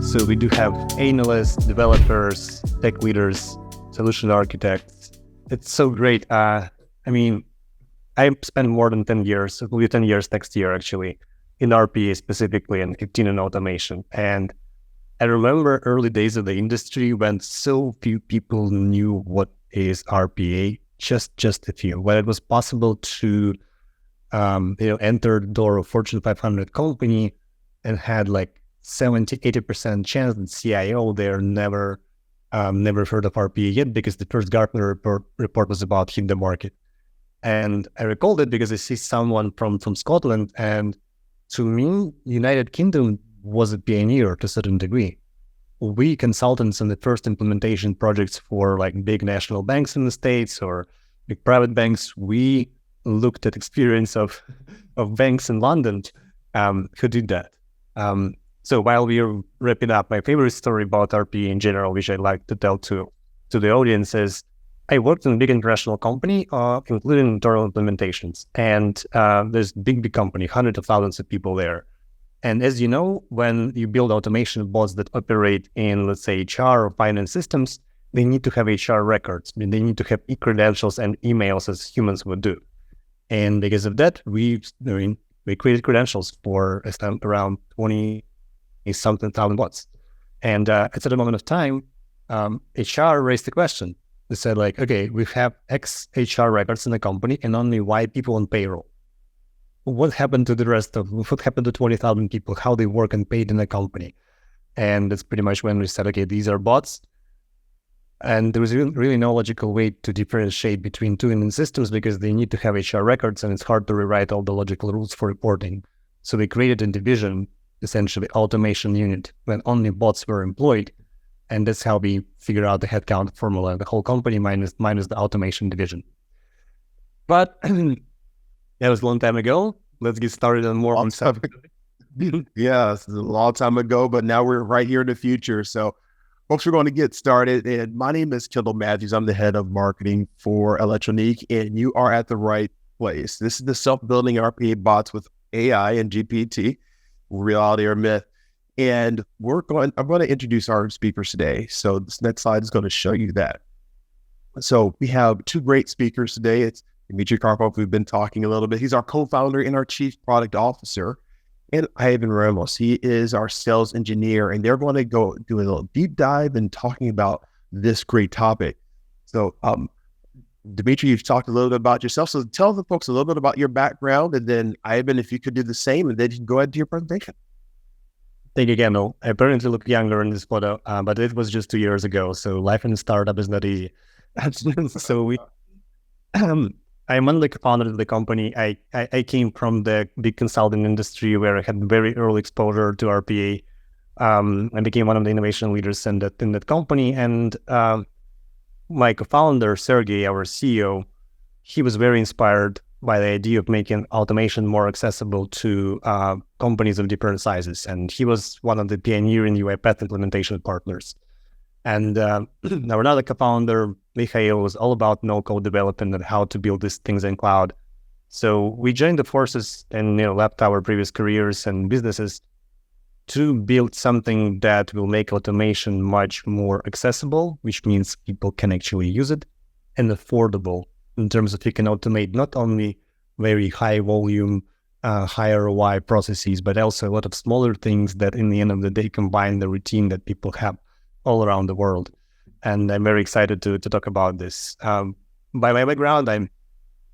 So we do have analysts, developers, tech leaders, solution architects. It's so great. I spent more than 10 years, it will be 10 years next year actually, in RPA specifically and 15 in automation. And I remember early days of the industry when so few people knew what is RPA, just a few. When it was possible to enter the door of Fortune 500 company and had like 70-80% chance that CIO there never heard of RPA yet, because the first Gartner report was about hit the market. And I recalled it because I see someone from Scotland, and to me, United Kingdom was a pioneer to a certain degree. We consultants in the first implementation projects for like big national banks in the States or big private banks, we looked at experience of banks in London who did that. So while we are wrapping up, my favorite story about RPA in general, which I'd like to tell to the audience, is I worked in a big international company, including internal implementations. And there's big company, hundreds of thousands of people there. And as you know, when you build automation bots that operate in, let's say, HR or finance systems, they need to have HR records. I mean, they need to have e-credentials and emails as humans would do. And because of that, we created credentials for around 20-something thousand bots. And at a certain moment of time, HR raised the question. They said, like, okay, we have X HR records in the company and only Y people on payroll. What happened to the rest of, what happened to 20,000 people, how they work and paid in the company? And that's pretty much when we said, okay, these are bots. And there was really no logical way to differentiate between two human systems because they need to have HR records and it's hard to rewrite all the logical rules for reporting. So they created a division, essentially automation unit, when only bots were employed. And that's how we figure out the headcount formula, the whole company minus the automation division. But that was a long time ago. Let's get started on more on stuff. Yeah, it's a long time ago, but now we're right here in the future. So folks, we're going to get started. And my name is Kendall Matthews. I'm the head of marketing for ElectroNeek, and you are at the right place. This is the self-building RPA bots with AI and GPT, reality or myth. And I'm going to introduce our speakers today. So this next slide is going to show you that. So we have two great speakers today. It's Dmitry Karpov, we've been talking a little bit. He's our co-founder and our chief product officer. And Ivan Ramos, he is our sales engineer. And they're going to go do a little deep dive and talking about this great topic. So Dmitry, you've talked a little bit about yourself. So tell the folks a little bit about your background. And then Ivan, if you could do the same, and then you can go ahead to your presentation. Thank you, Kendall. I apparently look younger in this photo, but it was just 2 years ago. So life in a startup is not easy. So I'm one of the co-founders of the company. I came from the big consulting industry where I had very early exposure to RPA. I became one of the innovation leaders in that company. And my co-founder, Sergey, our CEO, he was very inspired by the idea of making automation more accessible to companies of different sizes. And he was one of the pioneering UiPath implementation partners. And our another co-founder, Mikhail, was all about no-code development and how to build these things in cloud. So we joined the forces and left our previous careers and businesses to build something that will make automation much more accessible, which means people can actually use it, and affordable in terms of you can automate not only very high volume, high ROI processes, but also a lot of smaller things that in the end of the day combine the routine that people have all around the world. And I'm very excited to talk about this. By my background, I'm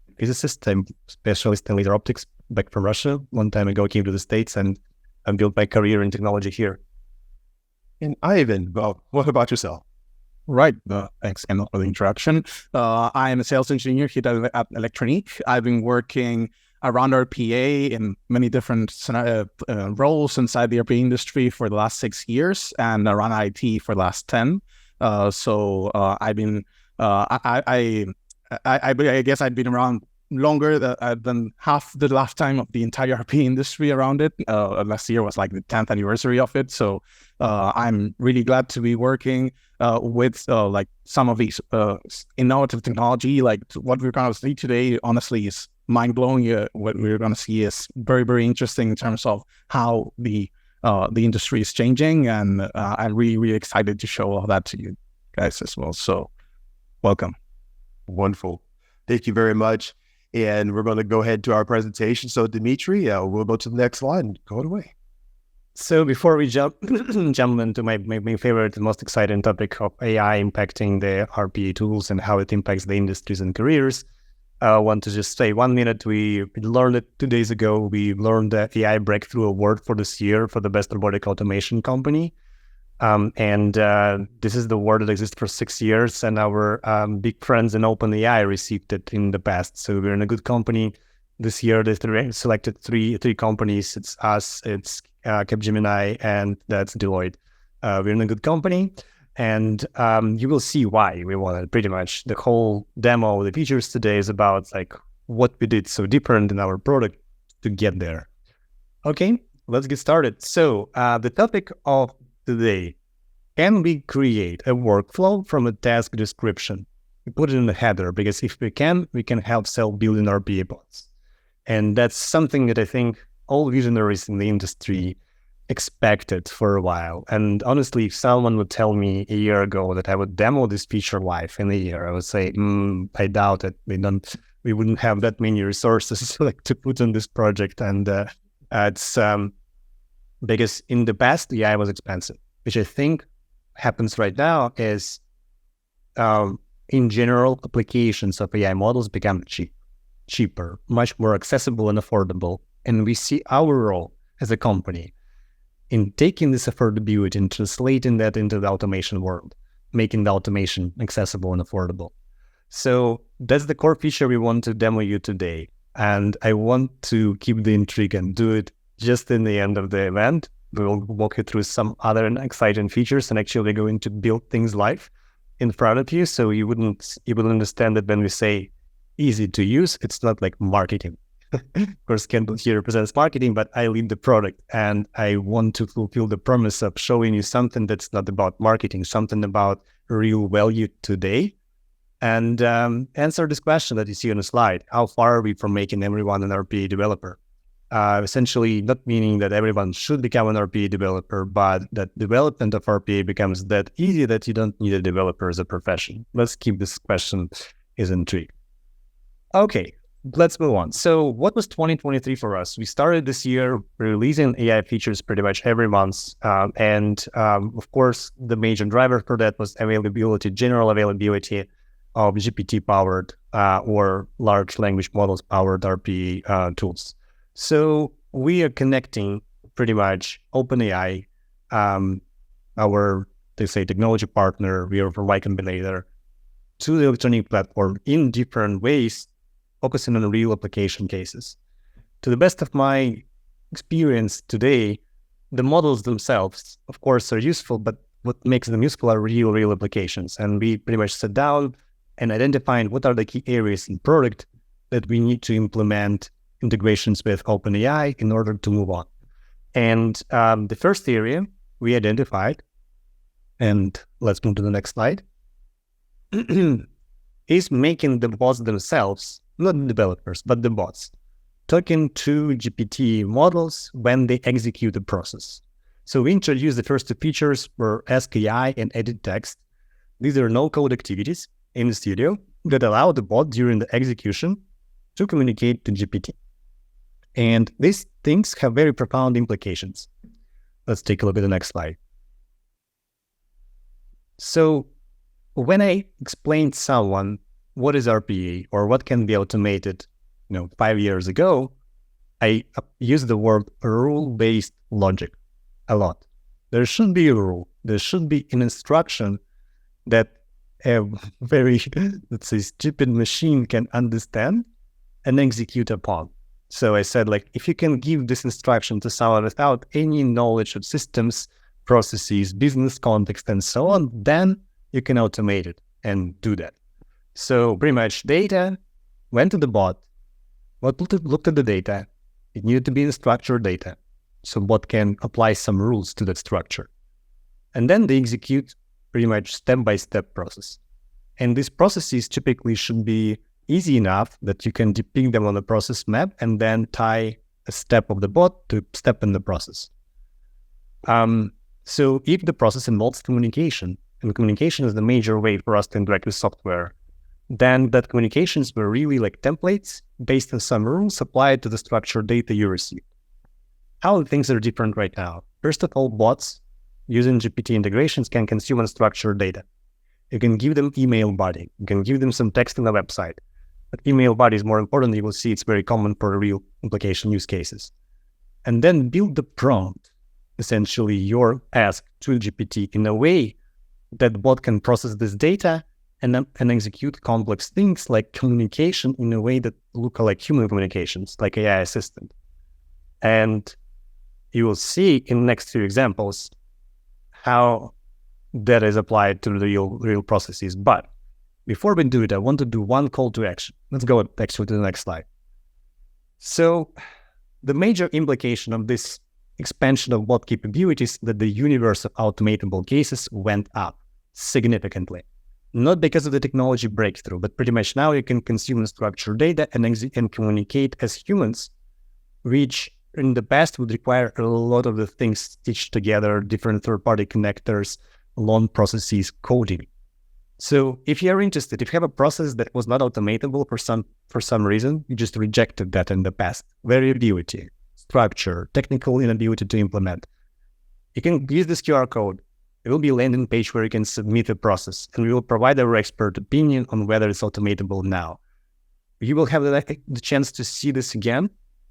a physicist. I'm a specialist in laser optics back from Russia. One time ago, I came to the States and I built my career in technology here. And Ivan, well, what about yourself? Right. Thanks, Kendall, for the introduction. I am a sales engineer here at ElectroNeek. I've been working around RPA in many different roles inside the RPA industry for the last 6 years and around IT for the last 10. So I've been, I guess I've been around longer than half the lifetime of the entire RPA industry around it. Last year was like the 10th anniversary of it. So I'm really glad to be working with like some of these innovative technology. Like what we're going to see today, honestly, is mind-blowing. What we're going to see is very, very interesting in terms of how the the industry is changing, and I'm really, really excited to show all that to you guys as well. So welcome. Wonderful. Thank you very much. And we're going to go ahead to our presentation. So Dimitri, we'll go to the next slide and go away. So before we jump into my favorite and most exciting topic of AI impacting the RPA tools and how it impacts the industries and careers, I want to just say 1 minute. We learned it 2 days ago. We learned the AI Breakthrough Award for this year for the best robotic automation company. This is the award that exists for 6 years, and our big friends in OpenAI received it in the past. So we're in a good company. This year, they selected three companies. It's us, it's Capgemini, and that's Deloitte. We're in a good company, and you will see why we won it. Pretty much the whole demo, the features today is about like what we did so different in our product to get there. Okay, let's get started. So the topic of today: can we create a workflow from a task description? We put it in the header because if we can help self-building RPA bots. And that's something that I think all visionaries in the industry expected for a while. And honestly, if someone would tell me a year ago that I would demo this feature live in a year, I would say, I doubt it. We wouldn't have that many resources like to put on this project. And it's because in the past, AI was expensive, which I think happens right now is in general, applications of AI models become cheaper, much more accessible and affordable. And we see our role as a company in taking this affordability and translating that into the automation world, making the automation accessible and affordable. So that's the core feature we want to demo you today. And I want to keep the intrigue and do it just in the end of the event. We'll walk you through some other exciting features and actually going to build things live in front of you. So you will understand that when we say easy to use, it's not like marketing. Of course, Kendall here represents marketing, but I lead the product, and I want to fulfill the promise of showing you something that's not about marketing, something about real value today, and answer this question that you see on the slide: how far are we from making everyone an RPA developer? Essentially, not meaning that everyone should become an RPA developer, but that development of RPA becomes that easy that you don't need a developer as a profession. Let's keep this question is intrigue. Okay, let's move on. So what was 2023 for us? We started this year releasing AI features pretty much every month. Of course, the major driver for that was general availability of GPT-powered or large language models-powered RPA tools. So we are connecting pretty much OpenAI, our, technology partner, we are for Y Combinator, to the ElectroNeek platform in different ways, focusing on real application cases. To the best of my experience today, the models themselves, of course, are useful, but what makes them useful are real applications. And we pretty much sat down and identified what are the key areas in product that we need to implement integrations with OpenAI in order to move on. And the first area we identified, and let's move to the next slide, is making the bots themselves, not the developers, but the bots, talking to GPT models when they execute the process. So we introduced the first two features for Ask AI and Edit Text. These are no-code activities in the studio that allow the bot during the execution to communicate to GPT. And these things have very profound implications. Let's take a look at the next slide. So when I explained to someone what is RPA or what can be automated, 5 years ago, I used the word rule-based logic a lot. There shouldn't be a rule. There should be an instruction that a very, let's say, stupid machine can understand and execute upon. So I said, if you can give this instruction to someone without any knowledge of systems, processes, business context, and so on, then you can automate it and do that. So pretty much data went to the bot, looked at the data. It needed to be in structured data. So bot can apply some rules to that structure. And then they execute pretty much step-by-step process. And these processes typically should be easy enough that you can depict them on the process map and then tie a step of the bot to step in the process. So if the process involves communication, and communication is the major way for us to interact with software, then that communications were really like templates based on some rules applied to the structured data you receive. How things are different right now. First of all, bots using GPT integrations can consume unstructured data. You can give them email body. You can give them some text on the website. But email body is more important. You will see it's very common for real application use cases. And then build the prompt, essentially your ask to GPT in a way that bot can process this data and execute complex things like communication in a way that look like human communications, like AI assistant. And you will see in the next few examples how that is applied to the real processes. But before we do it, I want to do one call to action. Let's go actually to the next slide. So the major implication of this expansion of bot capabilities that the universe of automatable cases went up significantly. Not because of the technology breakthrough, but pretty much now you can consume structured data and communicate as humans, which in the past would require a lot of the things stitched together, different third-party connectors, long processes, coding. So if you're interested, if you have a process that was not automatable for some reason, you just rejected that in the past, variability, structure, technical inability to implement, you can use this QR code. It will be a landing page where you can submit a process, and we will provide our expert opinion on whether it's automatable now. You will have the chance to see this again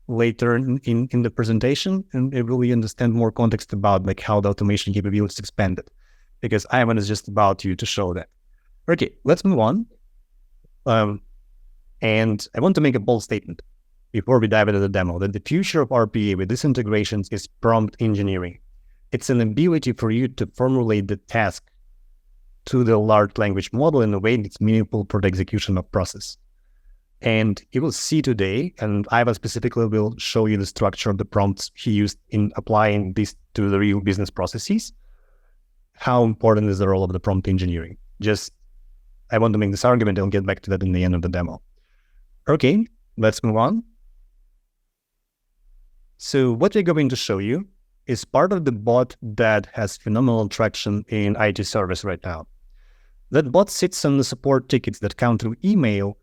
later in the presentation, and you really understand more context about like how the automation capabilities expanded, because Ivan is just about you to show that. Okay, let's move on. And I want to make a bold statement before we dive into the demo, that the future of RPA with these integrations is prompt engineering. It's an ability for you to formulate the task to the large language model in a way that's meaningful for the execution of process. And you will see today, and Ivan specifically will show you the structure of the prompts he used in applying this to the real business processes, how important is the role of the prompt engineering. I want to make this argument. I'll get back to that in the end of the demo. Okay, let's move on. So what we're going to show you is part of the bot that has phenomenal traction in IT service right now. That bot sits on the support tickets that come through email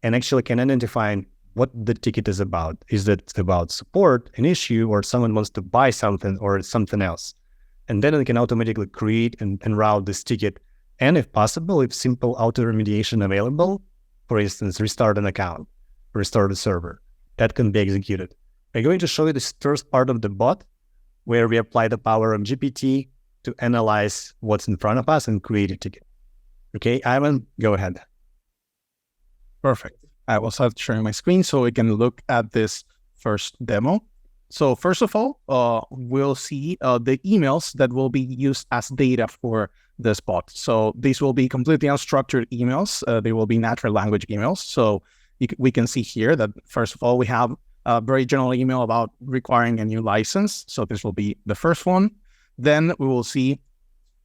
and actually can identify what the ticket is about. Is it about support, an issue, or someone wants to buy something, or something else? And then it can automatically create and route this ticket. And if possible, if simple auto remediation available, for instance, restart an account, restart a server, that can be executed. I'm going to show you this first part of the bot, where we apply the power of GPT to analyze what's in front of us and create a ticket. Okay, Ivan, go ahead. Perfect. I will start sharing my screen so we can look at this first demo. So first of all, we'll see the emails that will be used as data for this bot. So these will be completely unstructured emails. They will be natural language emails. So we can see here that first of all, we have a very general email about requiring a new license. So this will be the first one. Then we will see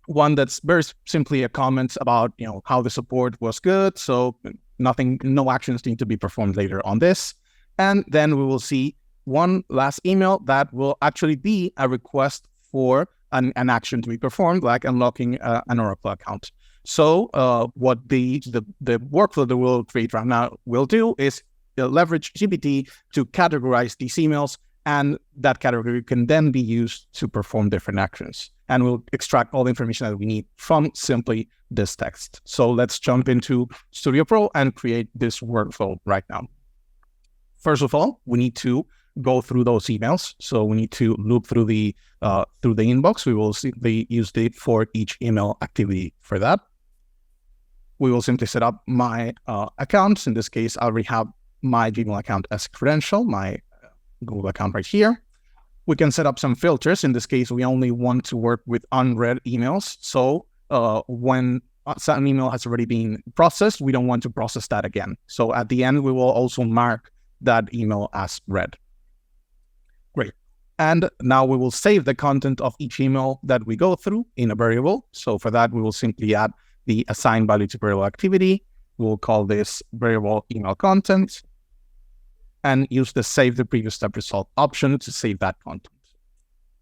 one that's very simply a comment about, how the support was good. So no actions need to be performed later on this. And then we will see one last email that will actually be a request for an action to be performed, like unlocking an Oracle account. So what the workflow that we'll create right now will do is leverage GPT to categorize these emails, and that category can then be used to perform different actions. And we'll extract all the information that we need from simply this text. So let's jump into Studio Pro and create this workflow right now. First of all, we need to go through those emails. So we need to loop through the inbox. We will simply use the for each email activity for that. We will simply set up my accounts. In this case, I already have my Gmail account as credential, my Google account right here. We can set up some filters. In this case, we only want to work with unread emails. So when an email has already been processed, we don't want to process that again. So at the end, we will also mark that email as read. Great. And now we will save the content of each email that we go through in a variable. So for that, we will simply add the assign value to variable activity. We'll call this variable email content and use the save the previous step result option to save that content.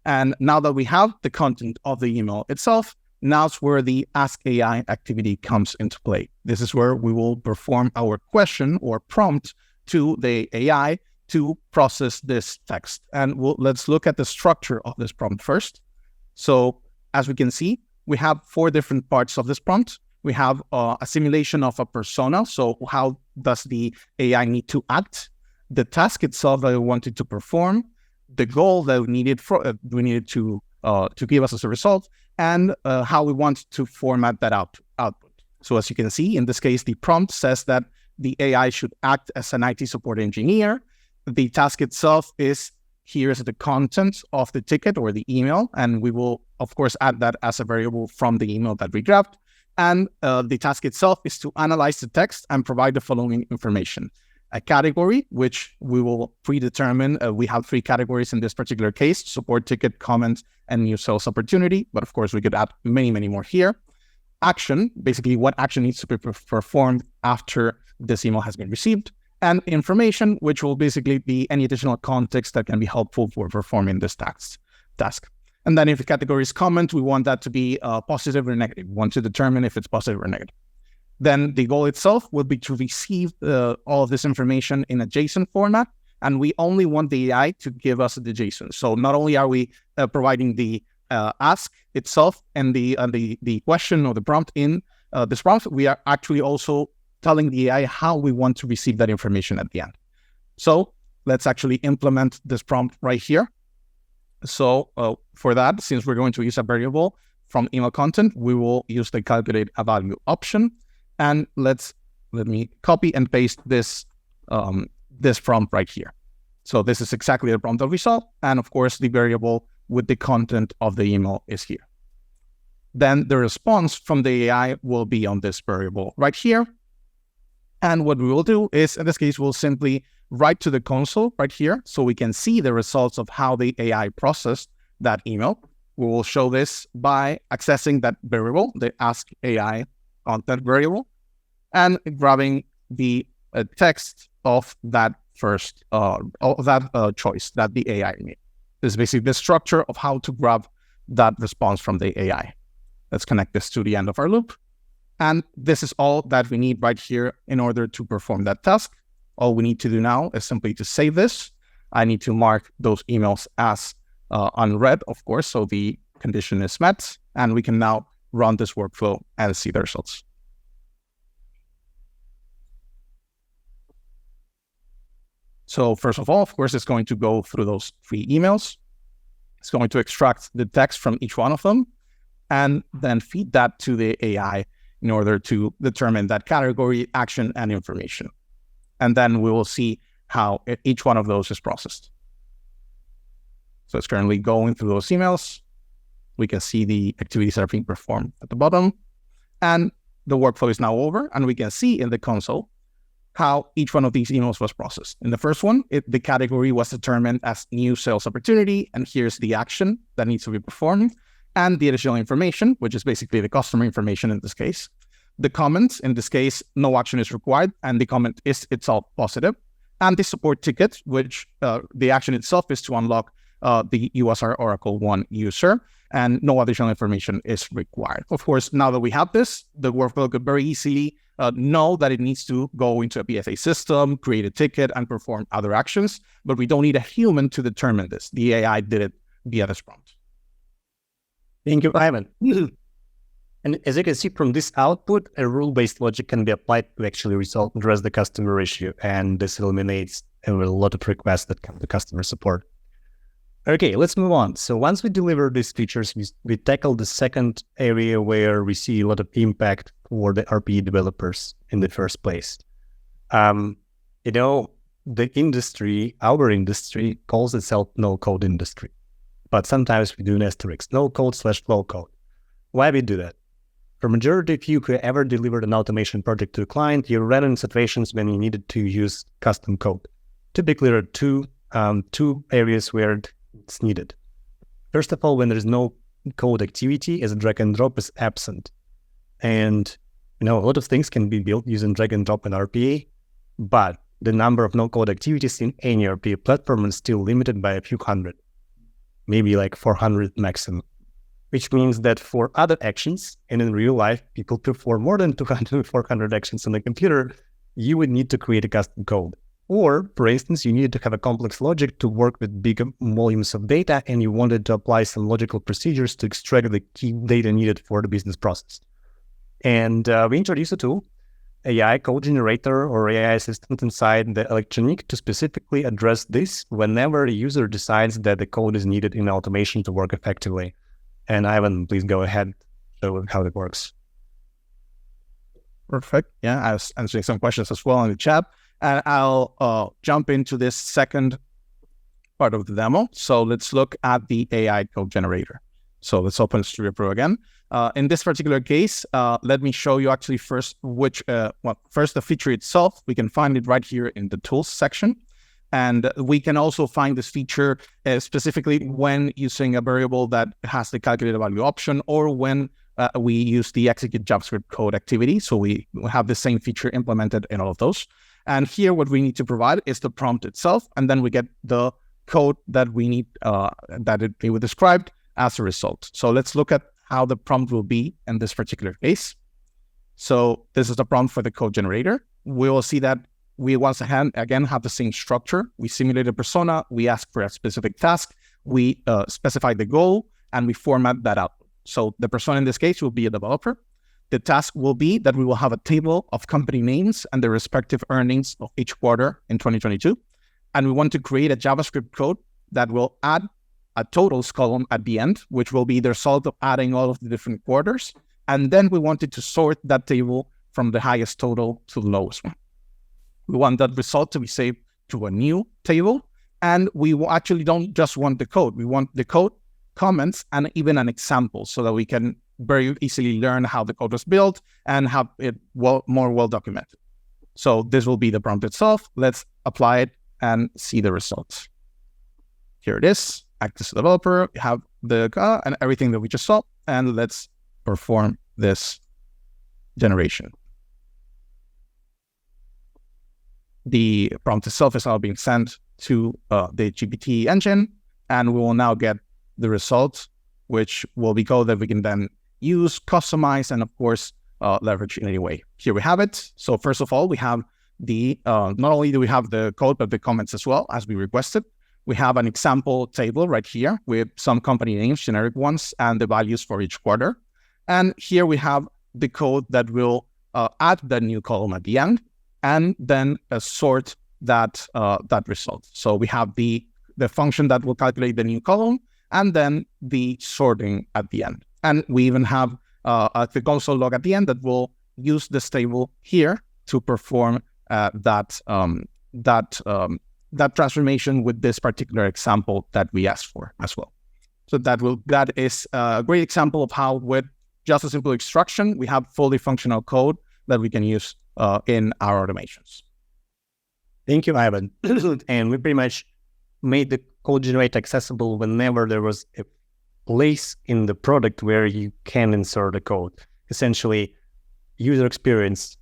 And now that we have the content of the email itself, now's where the Ask AI activity comes into play. This is where we will perform our question or prompt to the AI to process this text. And let's look at the structure of this prompt first. So as we can see, we have 4 different parts of this prompt. We have a simulation of a persona. So how does the AI need to act? The task itself that we wanted to perform, the goal that we needed to give us as a result, and how we want to format that output. So as you can see, in this case, the prompt says that the AI should act as an IT support engineer. The task itself is, here's the content of the ticket or the email, and we will, of course, add that as a variable from the email that we grabbed. And the task itself is to analyze the text and provide the following information. A category, which we will predetermine. We have 3 categories in this particular case: support ticket, comment, and new sales opportunity. But of course, we could add many, many more here. Action, basically what action needs to be performed after this email has been received. And information, which will basically be any additional context that can be helpful for performing this task. And then if the category is comment, we want that to be positive or negative. We want to determine if it's positive or negative. Then the goal itself will be to receive all of this information in a JSON format, and we only want the AI to give us the JSON. So not only are we providing the ask itself and the question or the prompt in this prompt, we are actually also telling the AI how we want to receive that information at the end. So let's actually implement this prompt right here. So for that, since we're going to use a variable from email content, we will use the calculate a value option. And let me copy and paste this prompt right here. So this is exactly the prompt that we saw. And of course, the variable with the content of the email is here. Then the response from the AI will be on this variable right here. And what we will do is, in this case, we'll simply write to the console right here so we can see the results of how the AI processed that email. We will show this by accessing that variable, the Ask AI content variable, and grabbing the text of that first choice that the AI made. This is basically the structure of how to grab that response from the AI. Let's connect this to the end of our loop. And this is all that we need right here in order to perform that task. All we need to do now is simply to save this. I need to mark those emails as unread, of course, so the condition is met, and we can now run this workflow and see the results. So first of all, of course, it's going to go through those 3 emails. It's going to extract the text from each one of them and then feed that to the AI in order to determine that category, action, and information. And then we will see how each one of those is processed. So it's currently going through those emails. We can see the activities that are being performed at the bottom. And the workflow is now over, and we can see in the console how each one of these emails was processed. In the first one, the category was determined as new sales opportunity, and here's the action that needs to be performed, and the additional information, which is basically the customer information in this case. The comment, in this case, no action is required, and the comment is itself positive. And the support ticket, which the action itself is to unlock the USR Oracle 1 user, and no additional information is required. Of course, now that we have this, the workflow could very easily know that it needs to go into a BFA system, create a ticket, and perform other actions, but we don't need a human to determine this. The AI did it via this prompt. Thank you, Ivan. And as you can see from this output, a rule-based logic can be applied to actually address the customer issue, and this eliminates a lot of requests that come to customer support. Okay, let's move on. So once we deliver these features, we tackle the second area where we see a lot of impact for the RPA developers in the first place. The industry, our industry, calls itself no-code industry. But sometimes we do an asterisk, no-code/low code. Why we do that? For majority of you who ever delivered an automation project to a client, you ran in situations when you needed to use custom code. Typically, there are two areas where it's needed. First of all, when there's no code activity, as drag and drop is absent. And a lot of things can be built using drag and drop in RPA, but the number of no-code activities in any RPA platform is still limited by a few hundred. maybe like 400 maximum, which means that for other actions, and in real life, people perform more than 200, 400 actions on the computer, you would need to create a custom code. Or, for instance, you needed to have a complex logic to work with big volumes of data, and you wanted to apply some logical procedures to extract the key data needed for the business process. And we introduced a tool, AI code generator or AI assistant inside the ElectroNeek to specifically address this whenever the user decides that the code is needed in automation to work effectively. And Ivan, please go ahead, show how it works. Perfect. Yeah, I was answering some questions as well in the chat. And I'll jump into this second part of the demo. So let's look at the AI code generator. So let's open Studio Pro again. In this particular case, let me show you actually first first the feature itself. We can find it right here in the tools section. And we can also find this feature specifically when using a variable that has the calculated value option, or when we use the execute JavaScript code activity. So we have the same feature implemented in all of those. And here, what we need to provide is the prompt itself, and then we get the code that we need that it was described as a result. So let's look at how the prompt will be in this particular case. So this is the prompt for the code generator. We will see that we once again have the same structure. We simulate a persona, we ask for a specific task, we specify the goal, and we format that output. So the persona in this case will be a developer. The task will be that we will have a table of company names and the respective earnings of each quarter in 2022. And we want to create a JavaScript code that will add a totals column at the end, which will be the result of adding all of the different quarters. And then we wanted to sort that table from the highest total to the lowest one. We want that result to be saved to a new table. And we actually don't just want the code. We want the code, comments, and even an example so that we can very easily learn how the code was built and have it more well documented. So this will be the prompt itself. Let's apply it and see the results. Here it is. Act as a developer, have the and everything that we just saw, and let's perform this generation. The prompt itself is now being sent to the GPT engine, and we will now get the results, which will be code that we can then use, customize, and of course, leverage in any way. Here we have it. So first of all, we have the, not only do we have the code, but the comments as well, as we requested. We have an example table right here with some company names, generic ones, and the values for each quarter. And here we have the code that will add the new column at the end, and then sort that result. So we have the function that will calculate the new column, and then the sorting at the end. And we even have the console log at the end that will use this table here to perform that transformation with this particular example that we asked for as well. So that is a great example of how with just a simple instruction, we have fully functional code that we can use in our automations. Thank you, Ivan. And we pretty much made the code generator accessible whenever there was a place in the product where you can insert a code. Essentially, user experience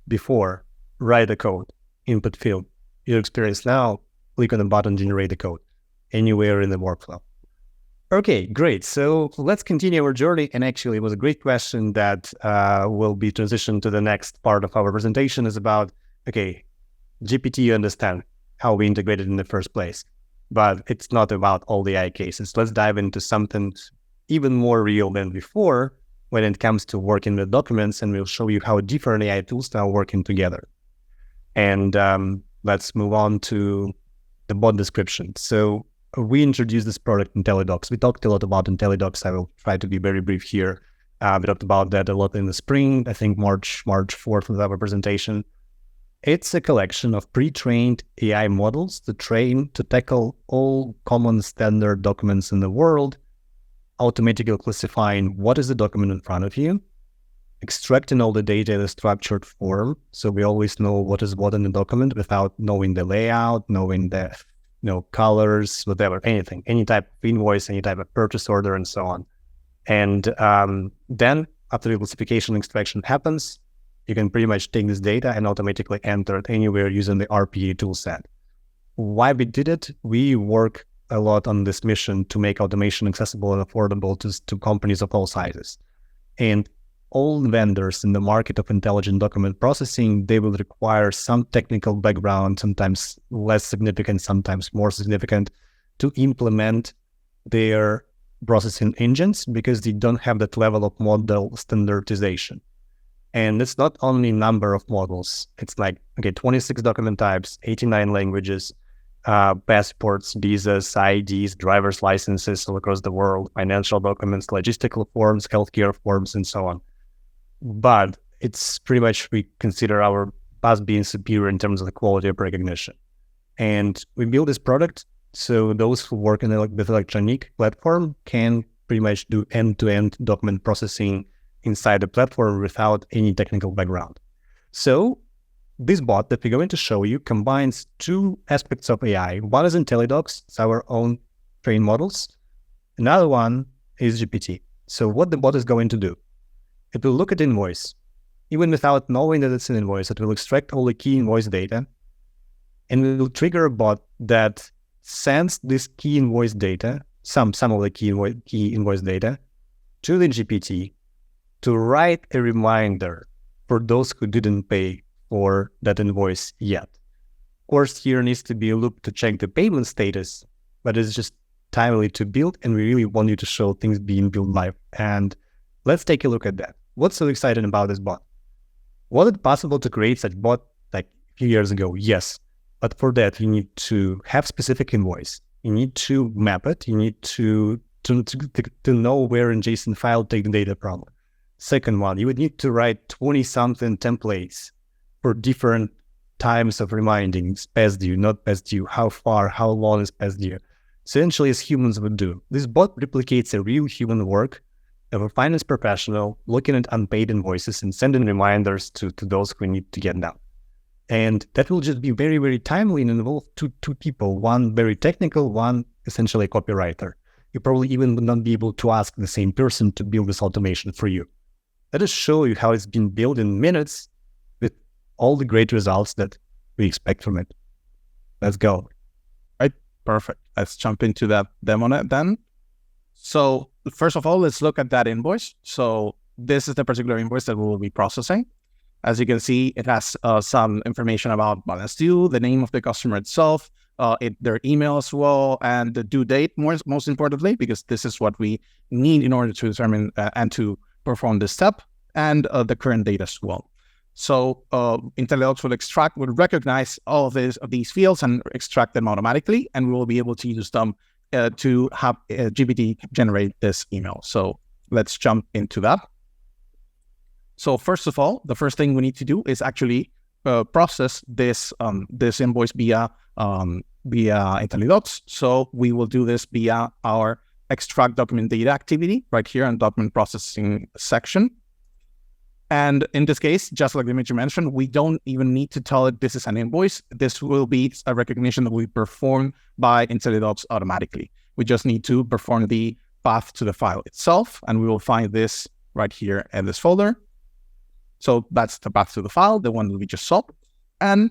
before, write the code, input field. User experience now, click on the button, generate the code, anywhere in the workflow. Okay, great. So let's continue our journey. And actually, it was a great question that will be transitioned to the next part of our presentation is about, okay, GPT, you understand how we integrated in the first place, but it's not about all the AI cases. Let's dive into something even more real than before when it comes to working with documents, and we'll show you how different AI tools now working together. And let's move on to the bot description. So we introduced this product IntelliDocs. We talked a lot about IntelliDocs. I will try to be very brief here. We talked about that a lot in the spring, I think March 4th was our presentation. It's a collection of pre-trained AI models to tackle all common standard documents in the world, automatically classifying what is the document in front of you, extracting all the data in a structured form, so we always know what is what in the document without knowing the layout, knowing the colors, whatever, anything, any type of invoice, any type of purchase order, and so on. And then after the classification extraction happens, you can pretty much take this data and automatically enter it anywhere using the RPA toolset. Why we did it? We work a lot on this mission to make automation accessible and affordable to companies of all sizes. And all vendors in the market of intelligent document processing, they will require some technical background, sometimes less significant, sometimes more significant, to implement their processing engines because they don't have that level of model standardization. And it's not only number of models. It's like, 26 document types, 89 languages, passports, visas, IDs, driver's licenses all across the world, financial documents, logistical forms, healthcare forms, and so on. But it's pretty much, we consider us being superior in terms of the quality of recognition. And we build this product so those who work in with ElectroNeek platform can pretty much do end-to-end document processing inside the platform without any technical background. So this bot that we're going to show you combines two aspects of AI. One is IntelliDocs, it's our own trained models. Another one is GPT. So what the bot is going to do, it will look at invoice. Even without knowing that it's an invoice, it will extract all the key invoice data and it will trigger a bot that sends this key invoice data, some of the key invoice data, to the GPT to write a reminder for those who didn't pay for that invoice yet. Of course, here needs to be a loop to check the payment status, but it's just timely to build, and we really want you to show things being built live. And let's take a look at that. What's so exciting about this bot? Was it possible to create such bot like a few years ago? Yes. But for that, you need to have specific invoice. You need to map it. You need to know where in JSON file take the data from. Second one, you would need to write 20-something templates for different times of remindings, past due, not past due, how far, how long is past due. Essentially, as humans would do. This bot replicates a real human work of a finance professional looking at unpaid invoices and sending reminders to those who need to get them. And that will just be very, very timely and involve two people, one very technical, one essentially a copywriter. You probably even would not be able to ask the same person to build this automation for you. Let us show you how it's been built in minutes with all the great results that we expect from it. Let's go. Right, perfect. Let's jump into that demo then. So first of all, let's look at that invoice. So this is the particular invoice that we will be processing. As you can see, it has some information about balance due, the name of the customer itself, their email as well, and the due date, most importantly, because this is what we need in order to determine and to perform this step, and the current date as well. So IntelliDocs will recognize all of these fields and extract them automatically, and we will be able to use them to have GPT generate this email. So let's jump into that. So first of all, the first thing we need to do is actually process this invoice via IntelliDocs. So we will do this via our extract document data activity right here in document processing section. And in this case, just like Dimitri mentioned, we don't even need to tell it this is an invoice. This will be a recognition that we perform by IntelliDocs automatically. We just need to perform the path to the file itself, and we will find this right here in this folder. So that's the path to the file, the one that we just saw. And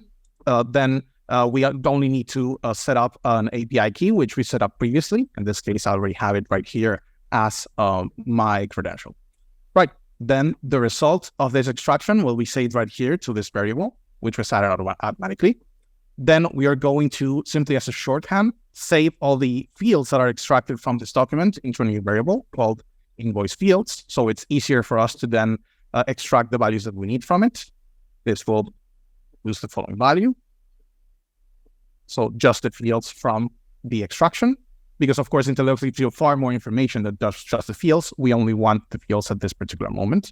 then we only need to set up an API key, which we set up previously. In this case, I already have it right here as my credential. Right, then the result of this extraction will be saved right here to this variable, which was added automatically. Then we are going to, simply as a shorthand, save all the fields that are extracted from this document into a new variable called invoice fields. So it's easier for us to then extract the values that we need from it. This will use the following value. So just the fields from the extraction, because of course IntelliDocs gives you far more information than just the fields. We only want the fields at this particular moment.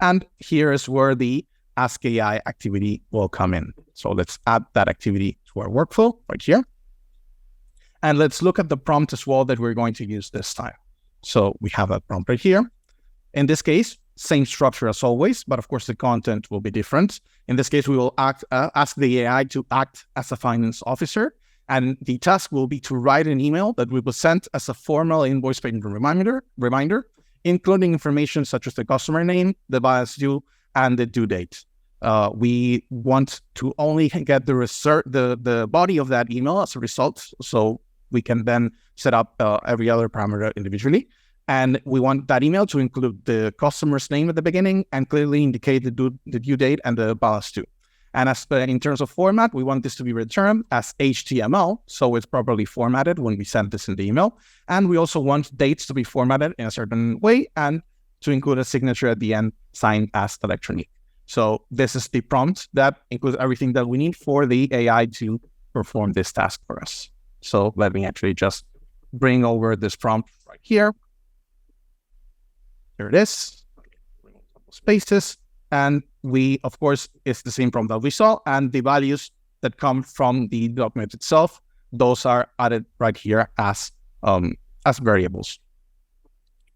And here is where the Ask AI activity will come in. So let's add that activity to our workflow right here. And let's look at the prompt as well that we're going to use this time. So we have a prompt right here. In this case, same structure as always, but of course the content will be different. In this case, we will ask the AI to act as a finance officer, and the task will be to write an email that we will send as a formal invoice payment reminder, including information such as the customer name, the balance due, and the due date. We want to only get the body of that email as a result. So we can then set up every other parameter individually. And we want that email to include the customer's name at the beginning and clearly indicate the due date and the balance due. And as in terms of format, we want this to be returned as HTML, so it's properly formatted when we send this in the email. And we also want dates to be formatted in a certain way and to include a signature at the end signed as ElectroNeek. So this is the prompt that includes everything that we need for the AI to perform this task for us. So let me actually just bring over this prompt right here. Here it is. Spaces. And we, of course, it's the same prompt that we saw. And the values that come from the document itself, those are added right here as variables.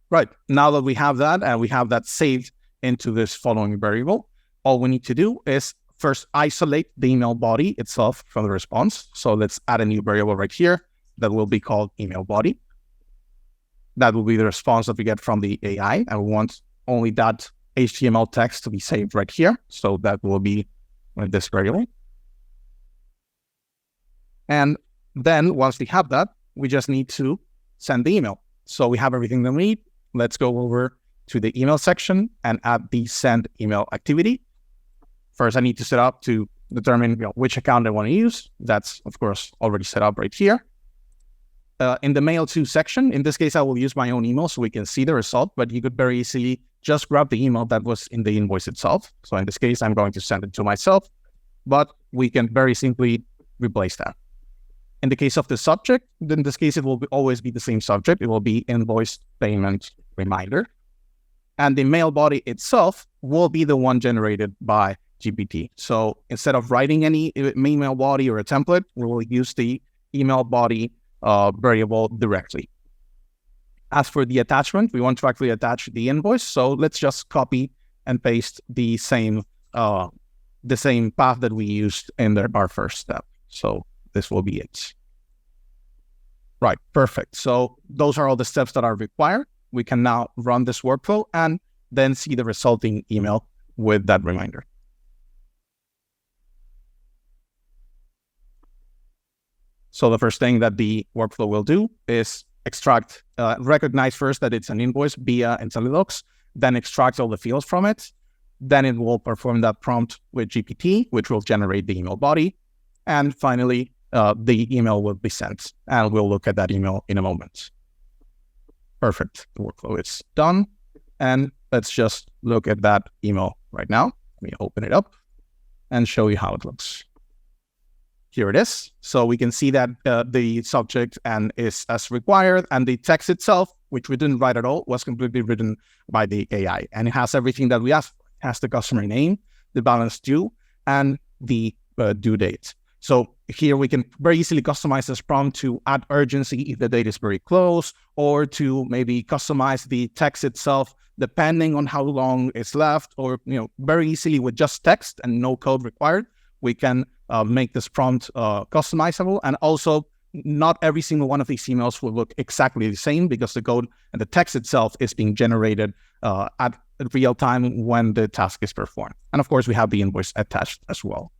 Right. Now that we have that and we have that saved into this following variable, all we need to do is first isolate the email body itself from the response. So let's add a new variable right here that will be called email body. That will be the response that we get from the AI. And we want only that HTML text to be saved right here. So that will be this variable. And then once we have that, we just need to send the email. So we have everything that we need. Let's go over to the email section and add the send email activity. First, I need to set up to determine which account I want to use. That's, of course, already set up right here. In the mail to section, in this case, I will use my own email so we can see the result, but you could very easily just grab the email that was in the invoice itself. So in this case, I'm going to send it to myself, but we can very simply replace that. In the case of the subject, in this case, it will always be the same subject. It will be invoice payment reminder. And the mail body itself will be the one generated by GPT. So instead of writing any email body or a template, we will use the email body variable directly. As for the attachment, we want to actually attach the invoice. So let's just copy and paste the same path that we used in our first step. So this will be it. Right, perfect. So those are all the steps that are required. We can now run this workflow and then see the resulting email with that reminder. So the first thing that the workflow will do is recognize first that it's an invoice via IntelliDocs, then extract all the fields from it. Then it will perform that prompt with GPT, which will generate the email body. And finally, the email will be sent. And we'll look at that email in a moment. Perfect. The workflow is done. And let's just look at that email right now. Let me open it up and show you how it looks. Here it is. So we can see that the subject and is as required, and the text itself, which we didn't write at all, was completely written by the AI. And it has everything that we asked for. It has the customer name, the balance due, and the due date. So here we can very easily customize this prompt to add urgency if the date is very close, or to maybe customize the text itself depending on how long it's left, or very easily with just text and no code required, we can make this prompt customizable. And also, not every single one of these emails will look exactly the same because the code and the text itself is being generated at real time when the task is performed. And of course, we have the invoice attached as well.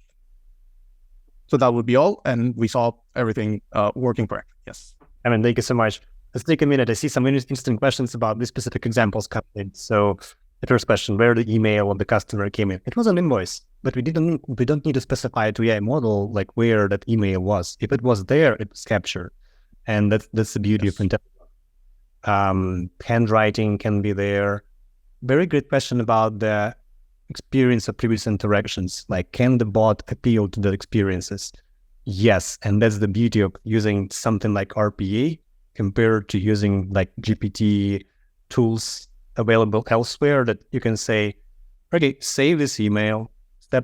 So that would be all. And we saw everything working correct. Yes. I mean, thank you so much. Let's take a minute. I see some interesting questions about these specific examples coming in. So the first question, where the email of the customer came in. It was an invoice, but we don't need to specify to AI model like where that email was. If it was there, it was captured. And that's the beauty of intelligence. Handwriting can be there. Very great question about the experience of previous interactions. Like, can the bot appeal to the experiences? Yes. And that's the beauty of using something like RPA compared to using like GPT tools available elsewhere, that you can say, okay, save this email,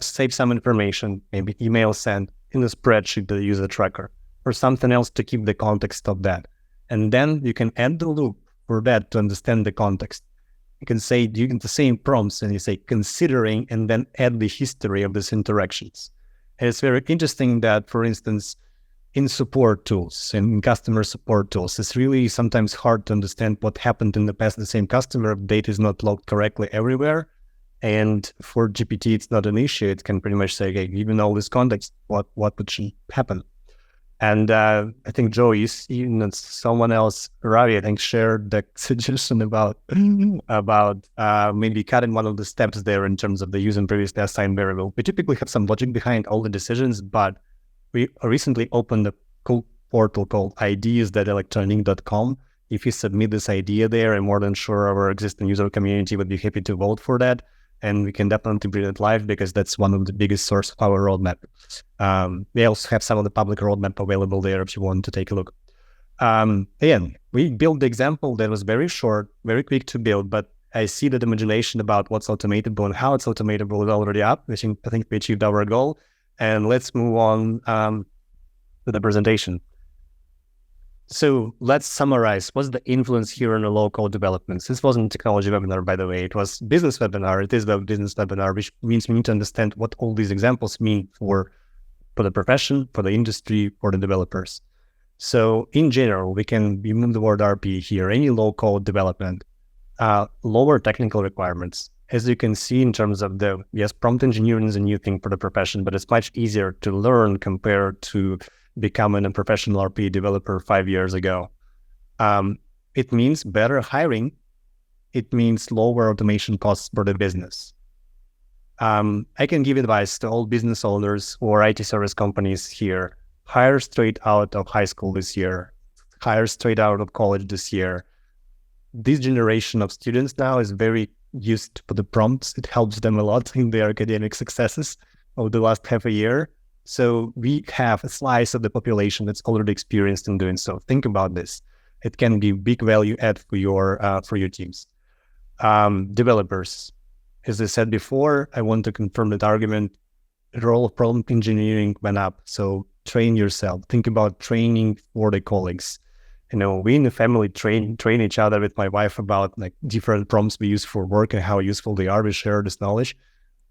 save some information, maybe email sent in a spreadsheet, the user tracker, or something else to keep the context of that. And then you can add the loop for that to understand the context. You can say, you get the same prompts and you say considering, and then add the history of these interactions. And it's very interesting that, for instance, in support tools, in customer support tools, it's really sometimes hard to understand what happened in the past. The same customer data is not logged correctly everywhere. And for GPT, it's not an issue. It can pretty much say, okay, given all this context, what would happen? And I think Joe, someone else, Ravi, I think, shared the suggestion about maybe cutting one of the steps there in terms of the using previously assigned variable. We typically have some logic behind all the decisions, but we recently opened a cool portal called ideas.electroneek.com. If you submit this idea there, I'm more than sure our existing user community would be happy to vote for that. And we can definitely bring it live because that's one of the biggest source of our roadmap. We also have some of the public roadmap available there if you want to take a look. Again, we built the example that was very short, very quick to build, but I see that the imagination about what's automatable and how it's automatable is already up. I think we achieved our goal. And let's move on to the presentation. So let's summarize. What's the influence here on the low-code developments? This wasn't a technology webinar, by the way. It was business webinar. It is a business webinar, which means we need to understand what all these examples mean for the profession, for the industry, for the developers. So in general, we move the word RPA here. Any low-code development, lower technical requirements. As you can see in terms of prompt engineering is a new thing for the profession, but it's much easier to learn compared to becoming a professional RPA developer 5 years ago. It means better hiring. It means lower automation costs for the business. I can give advice to all business owners or IT service companies here. Hire straight out of high school this year. Hire straight out of college this year. This generation of students now is very used to the prompts. It helps them a lot in their academic successes over the last half a year. So we have a slice of the population that's already experienced in doing so. Think about this. It can be big value add for your teams. Developers. As I said before, I want to confirm that argument. The role of prompt engineering went up. So train yourself. Think about training for the colleagues. We in the family train each other with my wife about like different prompts we use for work and how useful they are. We share this knowledge.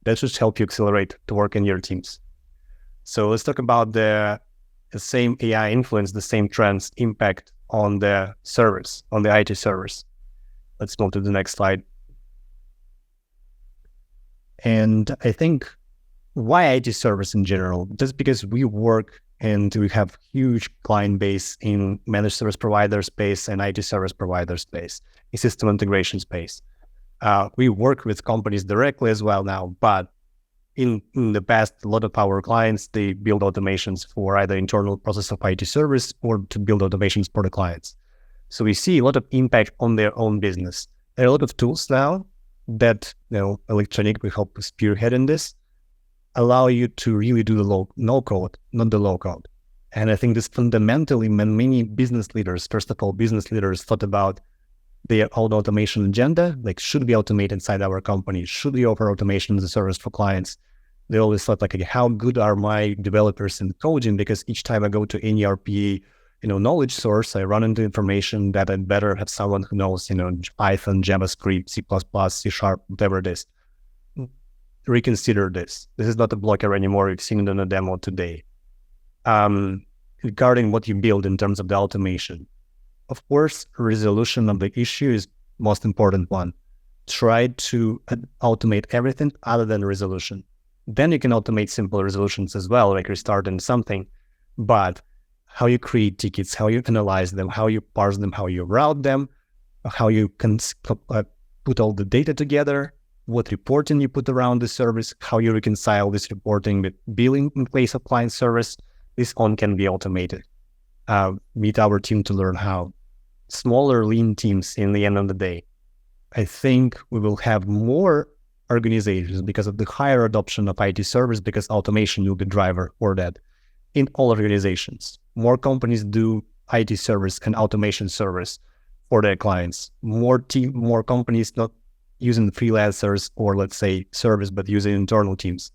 That should help you accelerate the work in your teams. So let's talk about the same AI influence, the same trends impact on the servers, on the IT servers. Let's move to the next slide. And I think why IT servers in general? Just because we work and we have huge client base in managed service provider space and IT service provider space, in system integration space. We work with companies directly as well now, but in the past, a lot of our clients, they build automations for either internal process of IT service or to build automations for the clients. So we see a lot of impact on their own business. There are a lot of tools now that ElectroNeek will help spearhead in this, allow you to really do the no code, not the low code. And I think this fundamentally, many business leaders, first of all, business leaders thought about their own automation agenda, like should we automate inside our company? Should we offer automation as a service for clients? They always thought like, okay, how good are my developers in coding? Because each time I go to any RPA, knowledge source, I run into information that I'd better have someone who knows, Python, JavaScript, C++, C#, whatever it is. Reconsider this. This is not a blocker anymore. We've seen it in a demo today. Regarding what you build in terms of the automation, of course, resolution of the issue is most important one. Try to automate everything other than resolution. Then you can automate simple resolutions as well, like restarting something. But how you create tickets, how you analyze them, how you parse them, how you route them, how you can put all the data together, what reporting you put around the service, how you reconcile this reporting with billing in place of client service, this all can be automated. Meet our team to learn how. Smaller lean teams in the end of the day. I think we will have more organizations because of the higher adoption of IT service, because automation will be driver for that in all organizations. More companies do IT service and automation service for their clients. More companies not using freelancers or let's say service, but using internal teams.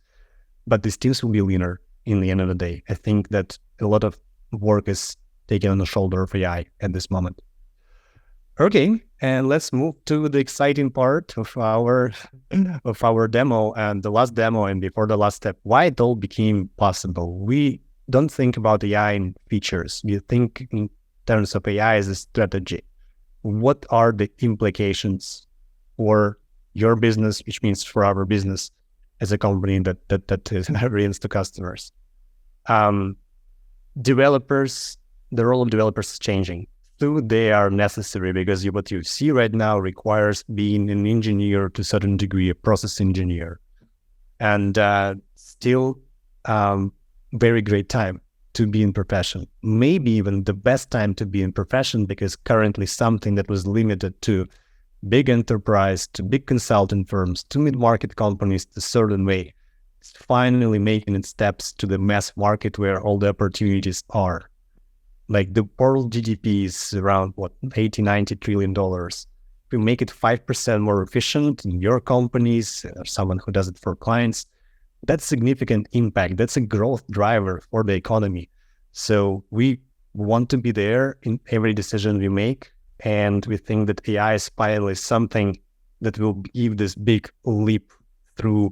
But these teams will be leaner in the end of the day. I think that a lot of work is taken on the shoulder of AI at this moment. Okay, and let's move to the exciting part of our demo and the last demo and before the last step. Why it all became possible? We don't think about AI in features. We think in terms of AI as a strategy. What are the implications for your business, which means for our business as a company that is oriented to customers? developers, the role of developers is changing. So they are necessary because what you see right now requires being an engineer to a certain degree, a process engineer. And still very great time to be in profession. Maybe even the best time to be in profession, because currently something that was limited to big enterprise, to big consulting firms, to mid-market companies a certain way, it's finally making its steps to the mass market where all the opportunities are. Like the world GDP is around 80, 90 trillion dollars. If you make it 5% more efficient in your companies, or someone who does it for clients, that's significant impact. That's a growth driver for the economy. So we want to be there in every decision we make. And we think that AI is finally something that will give this big leap through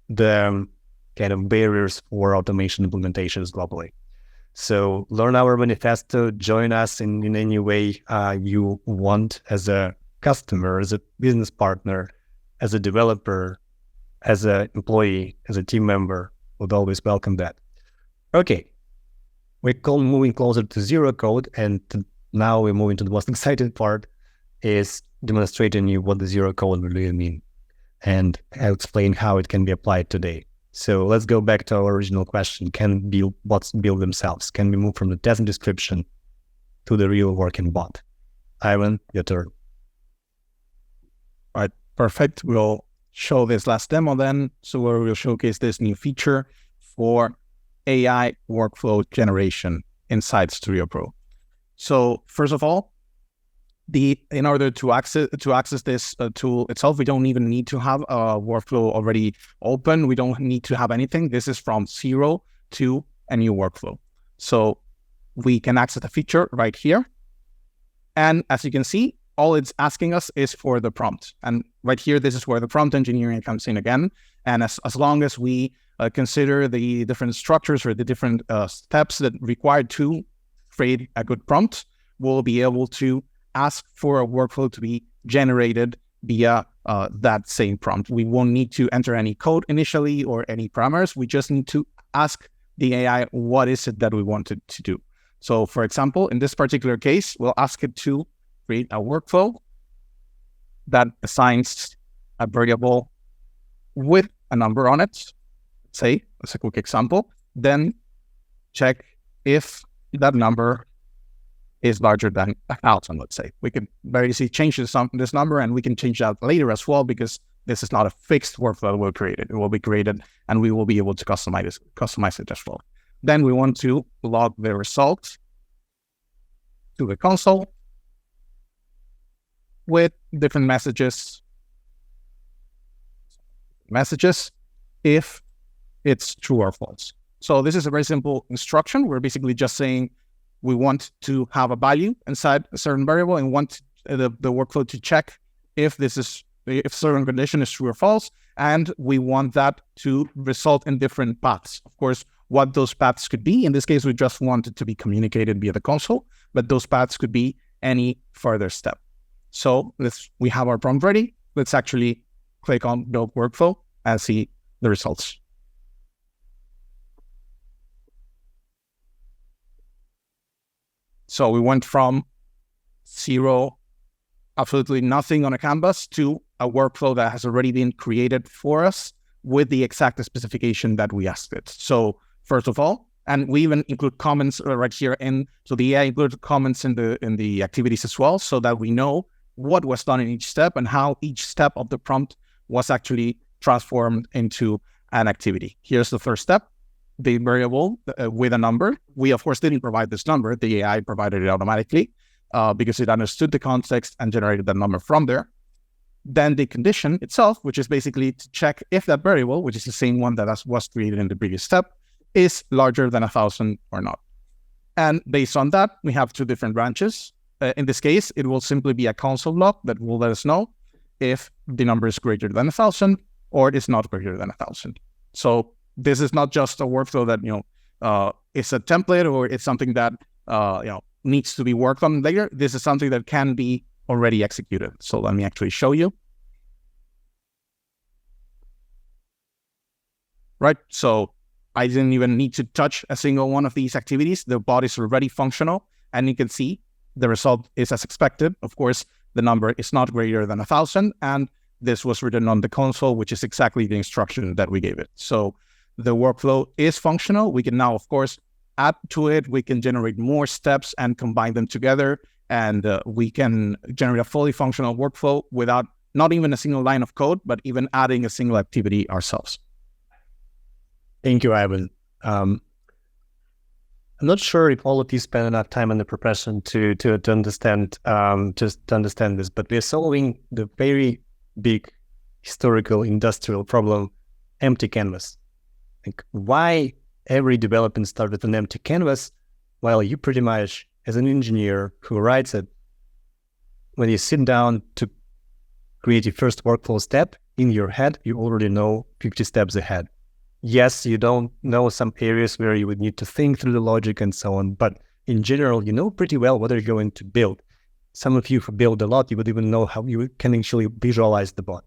the kind of barriers for automation implementations globally. So learn our manifesto, join us in any way you want, as a customer, as a business partner, as a developer, as an employee, as a team member. Would always welcome that. Okay, we're moving closer to zero code, and now we're moving to the most exciting part, is demonstrating you what the zero code will really mean. And I'll explain how it can be applied today. So let's go back to our original question. Can bots build themselves? Can we move from the test description to the real working bot? Ivan, your turn. All right, perfect. We'll show this last demo then. So where we'll showcase this new feature for AI workflow generation inside Studio Pro. So first of all, in order to access this tool itself, we don't even need to have a workflow already open. We don't need to have anything. This is from zero to a new workflow. So we can access the feature right here. And as you can see, all it's asking us is for the prompt. And right here, this is where the prompt engineering comes in again. And as long as we consider the different structures or the different steps that required to create a good prompt, we'll be able to ask for a workflow to be generated via that same prompt. We won't need to enter any code initially or any parameters. We just need to ask the AI what is it that we want it to do. So for example, in this particular case, we'll ask it to create a workflow that assigns a variable with a number on it. Say, that's a quick example. Then check if that number is larger than 1,000, let's say. We can very easily change this number, and we can change that later as well, because this is not a fixed workflow that we'll create. It will be created, and we will be able to customize it as well. Then we want to log the result to the console with different messages if it's true or false. So this is a very simple instruction. We're basically just saying we want to have a value inside a certain variable and want the workflow to check if certain condition is true or false, and we want that to result in different paths. Of course, what those paths could be, in this case, we just want it to be communicated via the console, but those paths could be any further step. So we have our prompt ready. Let's actually click on build workflow and see the results. So we went from zero, absolutely nothing on a canvas, to a workflow that has already been created for us with the exact specification that we asked it. So first of all, and we even include comments right here. So the AI included comments in the activities as well, so that we know what was done in each step and how each step of the prompt was actually transformed into an activity. Here's the first step. The variable with a number. We, of course, didn't provide this number. The AI provided it automatically because it understood the context and generated that number from there. Then the condition itself, which is basically to check if that variable, which is the same one that was created in the previous step, is larger than 1,000 or not. And based on that, we have two different branches. In this case, it will simply be a console log that will let us know if the number is greater than 1,000 or it is not greater than 1,000. So this is not just a workflow that, it's a template or it's something that, needs to be worked on later. This is something that can be already executed. So let me actually show you. Right. So I didn't even need to touch a single one of these activities. The bot is already functional, and you can see the result is as expected. Of course, the number is not greater than 1,000, and this was written on the console, which is exactly the instruction that we gave it. So the workflow is functional. We can now, of course, add to it. We can generate more steps and combine them together, and we can generate a fully functional workflow without not even a single line of code, but even adding a single activity ourselves. Thank you, Ivan. I'm not sure if all of you spend enough time in the profession to understand this, but we're solving the very big historical industrial problem, empty canvas. Like, why every development starts with an empty canvas, while you pretty much, as an engineer who writes it, when you sit down to create your first workflow step in your head, you already know 50 steps ahead. Yes, you don't know some areas where you would need to think through the logic and so on, but in general, you know pretty well what you're going to build. Some of you who build a lot, you would even know how you can actually visualize the bot.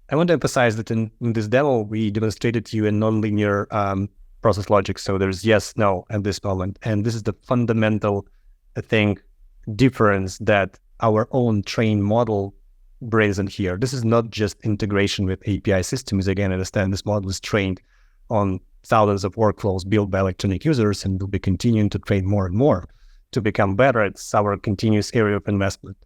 I want to emphasize that in this demo, we demonstrated to you a nonlinear process logic. So there's yes, no at this moment. And this is the fundamental, I think, difference that our own trained model brings in here. This is not just integration with API systems. Again, I understand this model is trained on thousands of workflows built by ElectroNeek users, and will be continuing to train more and more to become better. It's our continuous area of investment.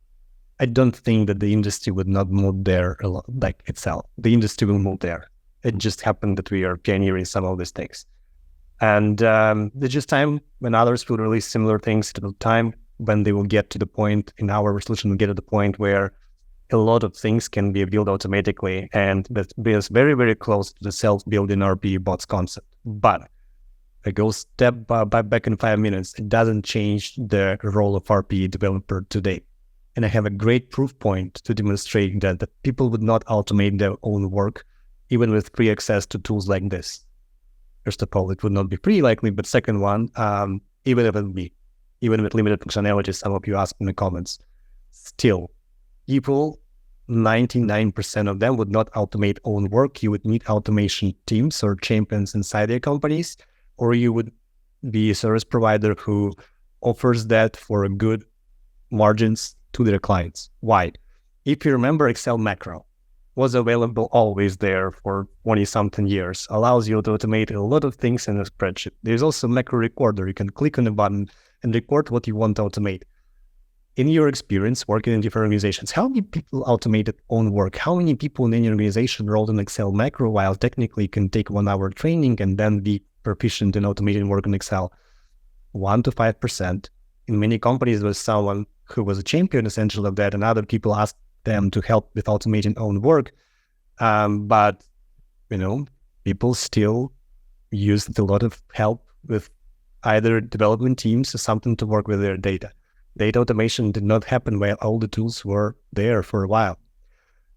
I don't think that the industry would not move there a lot, like itself. The industry will move there. It just happened that we are pioneering some of these things. And it's just time when others will release similar things, to the time when they will get to the point, in our solution will get to the point where a lot of things can be built automatically, and that is very, very close to the self-building RPA bots concept. But I go step back in 5 minutes. It doesn't change the role of RPA developer today. And I have a great proof point to demonstrate that people would not automate their own work, even with free access to tools like this. First of all, it would not be free likely, but second one, even if it would be, even with limited functionality, some of you asked in the comments, still, people, 99% of them would not automate own work. You would need automation teams or champions inside their companies, or you would be a service provider who offers that for good margins to their clients. Why? If you remember, Excel macro was available always there for 20-something years, allows you to automate a lot of things in a spreadsheet. There's also macro recorder. You can click on a button and record what you want to automate. In your experience working in different organizations, how many people automated own work? How many people in any organization wrote an Excel macro while technically can take 1 hour training and then be proficient in automating work in Excel? 1 to 5%. In many companies, there was someone who was a champion essentially of that, and other people asked them to help with automating own work. But, people still used a lot of help with either development teams or something to work with their data. Data automation did not happen while all the tools were there for a while.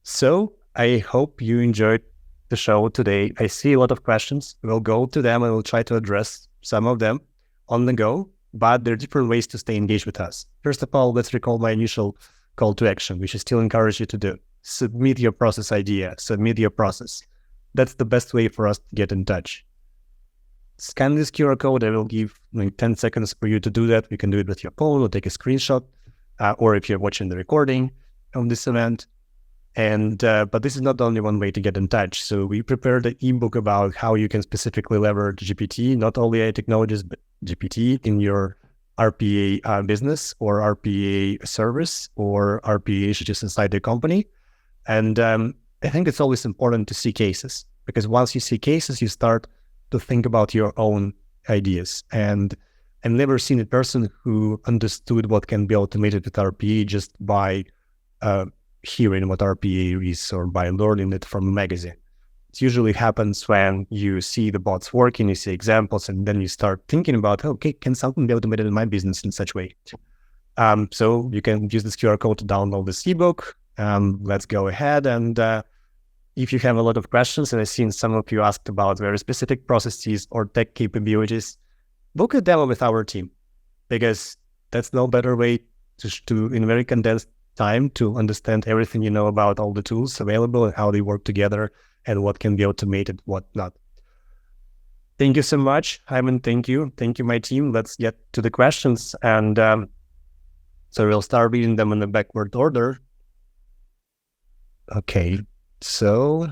So I hope you enjoyed the show today. I see a lot of questions. We'll go to them and we'll try to address some of them on the go, but there are different ways to stay engaged with us. First of all, let's recall my initial call to action, which I still encourage you to do. Submit your process idea, submit your process. That's the best way for us to get in touch. Scan this QR code. I will give 10 seconds for you to do that. You can do it with your phone or take a screenshot, or if you're watching the recording of this event. And but this is not the only one way to get in touch. So we prepared an ebook about how you can specifically leverage GPT, not only AI technologies, but GPT in your RPA business or RPA service or RPA just inside the company. And I think it's always important to see cases, because once you see cases, you start to think about your own ideas. And I've never seen a person who understood what can be automated with RPA just by hearing what RPA is or by learning it from a magazine. It usually happens when you see the bots working, you see examples, and then you start thinking about, okay, can something be automated in my business in such way? So you can use this QR code to download this ebook. Let's go ahead. And if you have a lot of questions, and I've seen some of you asked about very specific processes or tech capabilities, book a demo with our team, because that's no better way to in a very condensed time, to understand everything you know about all the tools available and how they work together and what can be automated, what not. Thank you so much, Hyman. Thank you. Thank you, my team. Let's get to the questions. And so we'll start reading them in the backward order. Okay, so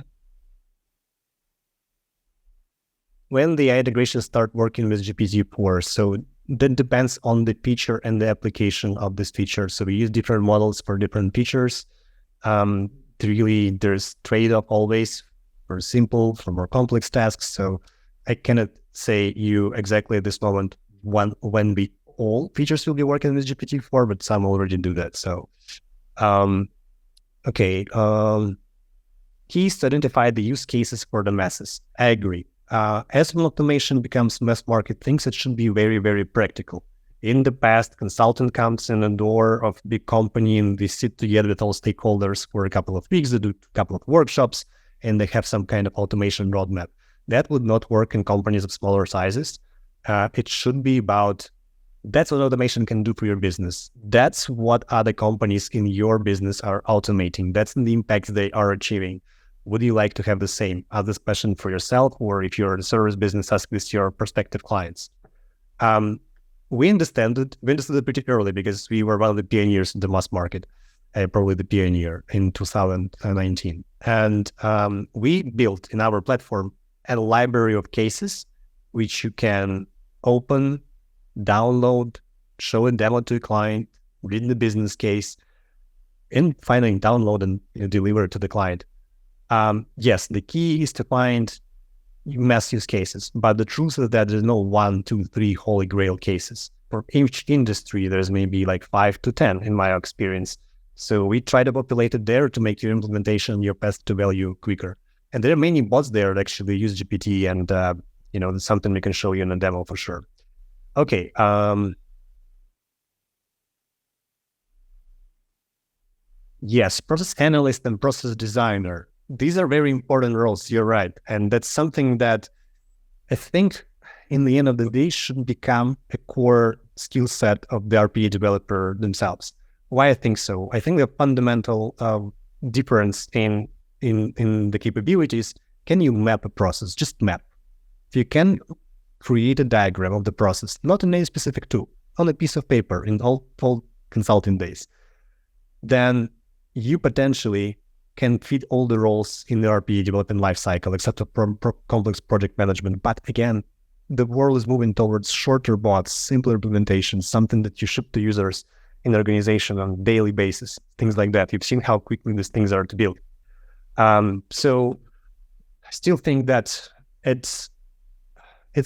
when the AI integration start working with GPT-4, so that depends on the feature and the application of this feature. So we use different models for different features. Really, there's trade-off always for simple, for more complex tasks. So I cannot say you exactly at this moment when all features will be working with GPT-4, but some already do that. So, keys to identify the use cases for the masses. I agree. As when automation becomes mass market things, it should be very, very practical. In the past, consultant comes in the door of big company and they sit together with all stakeholders for a couple of weeks, they do a couple of workshops, and they have some kind of automation roadmap. That would not work in companies of smaller sizes. It should be about, that's what automation can do for your business. That's what other companies in your business are automating. That's the impact they are achieving. Would you like to have the same? Ask this question for yourself, or if you're in a service business, ask this to your prospective clients. We understood it pretty early because we were one of the pioneers in the mass market, probably the pioneer in 2019. And we built in our platform a library of cases which you can open, download, show a demo to a client, read the business case, and finally download and deliver it to the client. Yes, the key is to find mass use cases, but the truth is that there's no 1, 2, 3 holy grail cases. For each industry, there's maybe like 5 to 10 in my experience. So we try to populate it there to make your implementation, your path to value quicker. And there are many bots there that actually use GPT, and it's something we can show you in a demo for sure. Okay. Yes, process analyst and process designer. These are very important roles, you're right. And that's something that I think in the end of the day should become a core skill set of the RPA developer themselves. Why I think so? I think the fundamental difference in the capabilities, can you map a process? Just map. If you can create a diagram of the process, not in any specific tool, on a piece of paper in all consulting days, then you potentially can fit all the roles in the RPA development lifecycle, except for complex project management. But again, the world is moving towards shorter bots, simpler implementations, something that you ship to users in the organization on a daily basis, things like that. You've seen how quickly these things are to build. So I still think that it's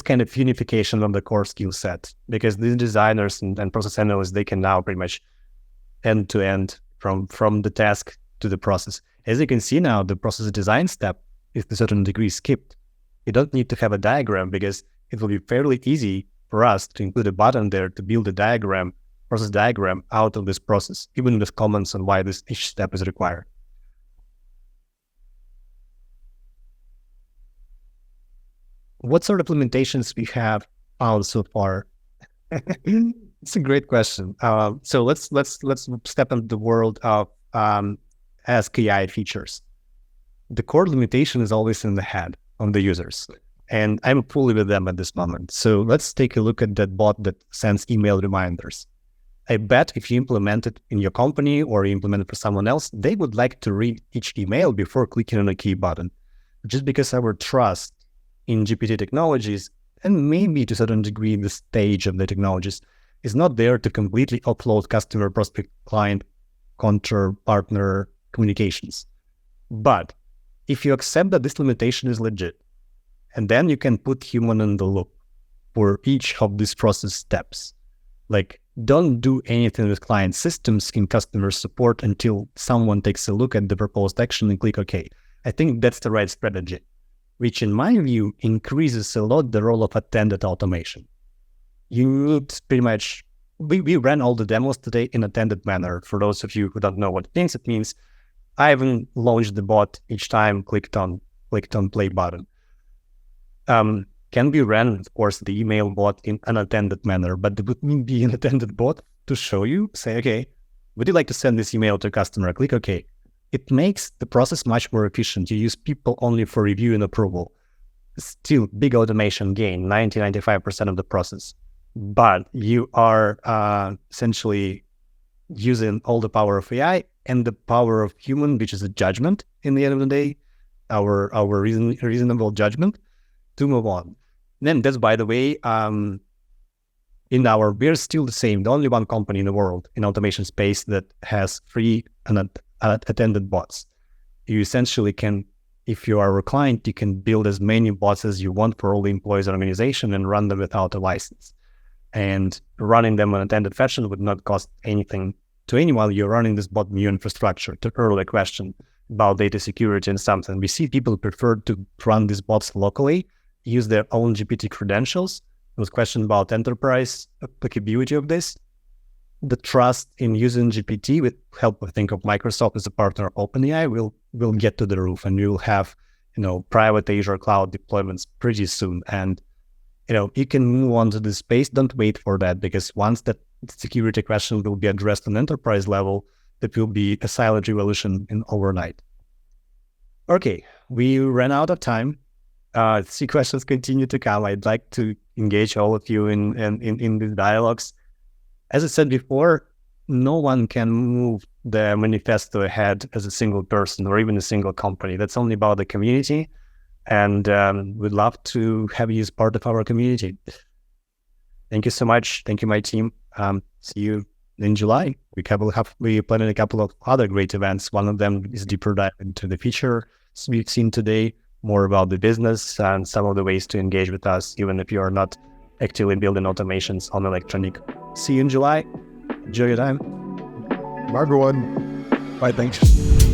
kind of unification of the core skill set, because these designers and process analysts, they can now pretty much end to end from the task to the process. As you can see now, the process design step is to a certain degree skipped. You don't need to have a diagram because it will be fairly easy for us to include a button there to build a diagram, process diagram out of this process, even with comments on why each step is required. What sort of implementations we have found so far? It's a great question. So let's step into the world of Ask AI features. The core limitation is always in the head of the users, and I'm fully with them at this moment. So let's take a look at that bot that sends email reminders. I bet if you implement it in your company or you implement it for someone else, they would like to read each email before clicking on a key button. Just because our trust in GPT technologies, and maybe to a certain degree the stage of the technologies, is not there to completely offload customer, prospect, client, partner communications. But if you accept that this limitation is legit, and then you can put human in the loop for each of these process steps. Like, don't do anything with client systems in customer support until someone takes a look at the proposed action and click OK. I think that's the right strategy, which in my view increases a lot the role of attended automation. You need pretty much, we ran all the demos today in attended manner. For those of you who don't know what it means I haven't launched the bot each time clicked on play button. Can be ran, of course, the email bot in an attended manner, but it would be an attended bot to show you, say, okay, would you like to send this email to a customer? Click OK. It makes the process much more efficient. You use people only for review and approval. still big automation gain, 95% of the process. But you are essentially using all the power of AI and the power of human, which is a judgment in the end of the day, our reasonable judgment, to move on. Then that's, by the way, we're still the same, the only one company in the world in automation space that has free and attended bots. You essentially can, if you are a client, you can build as many bots as you want for all the employees in the organization and run them without a license. And running them in attended fashion would not cost anything to anyone. You're running this bot new infrastructure. To earlier question about data security and something, we see people prefer to run these bots locally, use their own GPT credentials. There was a question about enterprise applicability of this. The trust in using GPT with help, I think, of Microsoft as a partner of OpenAI will get to the roof, and we will have, private Azure cloud deployments pretty soon. And you can move on to this space. Don't wait for that, because once that security question will be addressed on enterprise level, that will be a silent revolution in overnight. Okay, we ran out of time. See, questions continue to come. I'd like to engage all of you in these dialogues. As I said before, no one can move the manifesto ahead as a single person or even a single company. That's only about the community. And we'd love to have you as part of our community. Thank you so much. Thank you, my team. See you in July. We planning a couple of other great events. One of them is deeper dive into the feature we've seen today, more about the business and some of the ways to engage with us, even if you are not actively building automations on ElectroNeek. See you in July. Enjoy your time. Bye, everyone. Bye, thanks.